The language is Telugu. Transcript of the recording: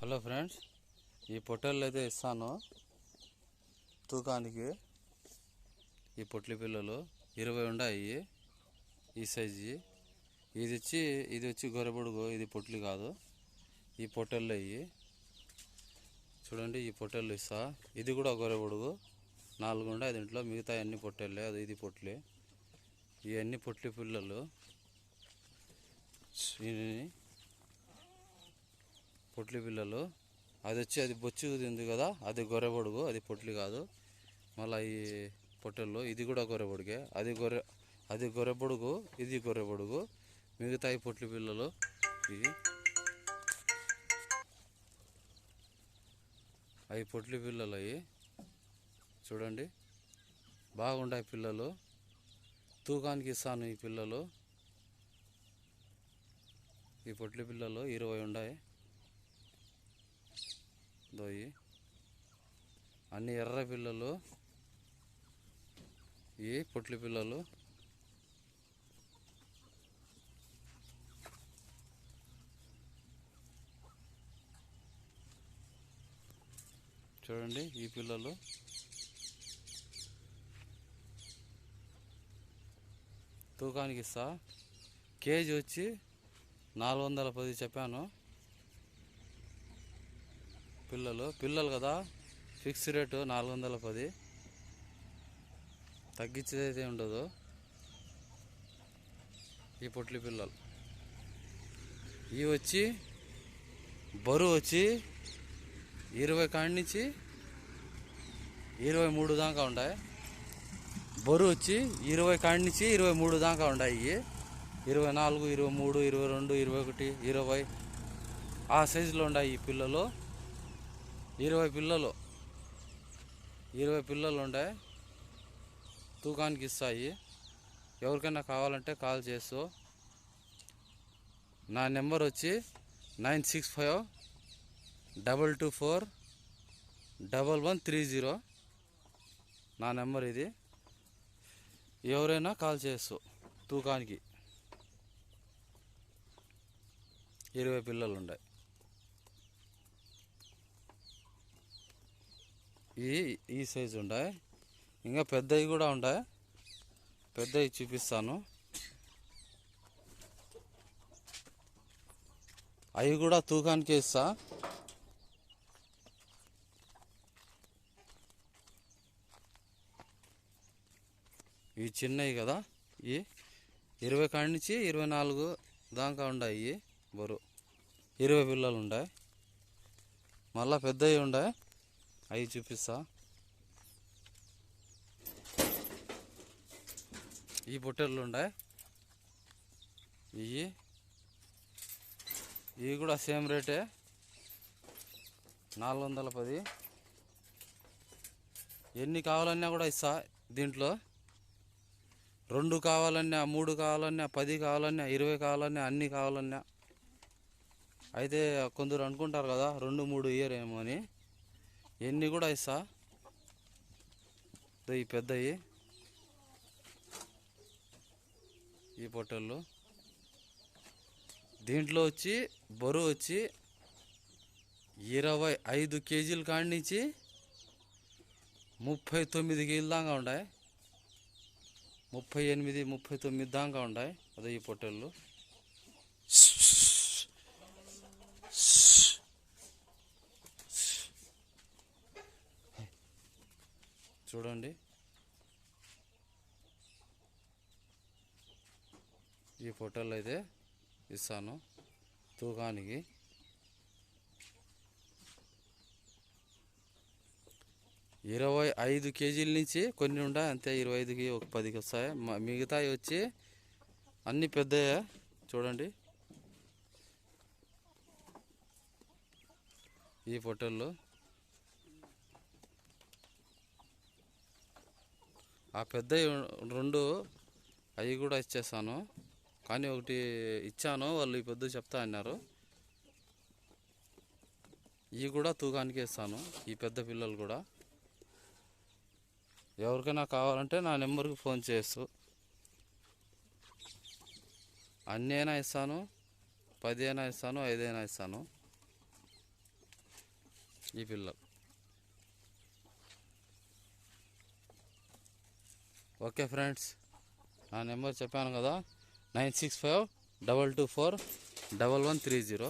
హలో ఫ్రెండ్స్, ఈ పొట్టేళ్ళు అయితే ఇస్తాను తూకానికి. ఈ పొట్లి పిల్లలు 20 ఉన్నాయి ఈ సైజు. ఇది వచ్చి గొర్రెబొడుగు, ఇది పొట్లి కాదు. ఈ పొట్టేళ్ళు అయ్యి చూడండి, ఈ పొట్టేళ్ళు ఇస్తా. ఇది కూడా గొర్రెబొడుగు 4 ఉన్నాయి దీంట్లో, మిగతా అన్ని పొట్టేళ్ళే. అది ఇది పొట్లి. ఇవన్నీ పొట్లి పిల్లలు. పొట్లి పిల్లలు. అది బొచ్చు ఉంది కదా, అది గొర్రెబొడుగు, అది పొట్లి కాదు. మళ్ళీ ఈ పొట్టెళ్ళు, ఇది కూడా గొర్రెబొడుగే. అది గొర్రెబొడుగు, ఇది గొర్రెబొడుగు. మిగతా ఈ పొట్లి పిల్లలు ఇవి. అవి పొట్లి పిల్లలు అవి. చూడండి, బాగుంటాయి పిల్లలు. తూకానికి ఇస్తాను ఈ పిల్లలు. ఈ పొట్లి పిల్లలు 20 ఉన్నాయి. దోయి అన్ని ఎర్ర పిల్లలు, ఈ పొట్లి పిల్లలు. చూడండి, ఈ పిల్లలు తూకానికి ఇస్తా. కేజీ వచ్చి 410 చెప్పాను. పిల్లలు కదా, ఫిక్స్ రేటు 410. తగ్గించేదైతే ఉండదు. ఈ పొట్లి పిల్లలు ఇవి వచ్చి బరువు వచ్చి 20 కాడి నుంచి 23 దాకా ఉన్నాయి. బరువు వచ్చి 20 కాడి నుంచి 23 దాకా ఉన్నాయి. 24, 23, 22, 21, 20 ఆ సైజులో ఉన్నాయి ఈ పిల్లలు. 20 పిల్లలు ఉన్నాయి. తూకానికి ఇస్తాయి. ఎవరికైనా కావాలంటే కాల్ చేస్తూ. నా నెంబర్ వచ్చి 9652241130. నా నెంబర్ ఇది. ఎవరైనా కాల్ చేస్తూ. తూకానికి 20 పిల్లలు ఉన్నాయి. ఈ సైజు ఉన్నాయి. ఇంకా పెద్దవి కూడా ఉన్నాయి. పెద్దవి చూపిస్తాను. అవి కూడా తూకానికే ఇస్తా. ఇవి చిన్నవి కదా, ఇవి 20 కాడి నుంచి 24 దాకా ఉన్నాయి. బరువు 20 పిల్లలు ఉన్నాయి. మళ్ళా పెద్దవి ఉన్నాయి, అవి చూపిస్తా. ఈ పొట్టేళ్ళు ఉన్నాయి. ఇవి కూడా సేమ్ రేటే, 410. ఎన్ని కావాలన్నా కూడా ఇస్తా. దీంట్లో 2 కావాలన్నా, 3 కావాలన్నా, 10 కావాలన్నా, 20 కావాలన్నా, అన్నీ కావాలన్నా. అయితే కొందరు అనుకుంటారు కదా 2, 3 ఇయరేమో అని. ఎన్ని కూడా ఇస్తా. ఈ పెద్దవి, ఈ పొట్టేళ్ళు. దీంట్లో వచ్చి బరువు వచ్చి 25 కేజీల కాడి నుంచి 39 కేజీల దాకా ఉన్నాయి. 38, 39 దాకా ఉన్నాయి. అదే ఈ పొట్టేళ్ళు. చూడండి, ఈ పొట్టేళ్ళు అయితే ఇస్తాను తూకానికి. 25 కేజీల నుంచి కొన్ని ఉంటాయి అంతే. 25కి ఒక 10కి వస్తాయి. మిగతావి వచ్చి అన్నీ పెద్దయే. చూడండి, ఈ పొట్టేళ్ళు. ఆ పెద్దవి 2 అవి కూడా ఇచ్చేస్తాను. కానీ ఒకటి ఇచ్చాను, వాళ్ళు ఈ పొద్దు చెప్తా అన్నారు. ఇవి కూడా తూకానికి ఇస్తాను, ఈ పెద్ద పిల్లలు కూడా. ఎవరికైనా కావాలంటే నా నెంబర్కి ఫోన్ చేస్తూ. అన్నీ అయినా ఇస్తాను, 10 అయినా ఇస్తాను, 5 అయినా ఇస్తాను. ఈ పిల్లలు. ఓకే ఫ్రెండ్స్, నా నెంబర్ చెప్పాను కదా, 96522411130.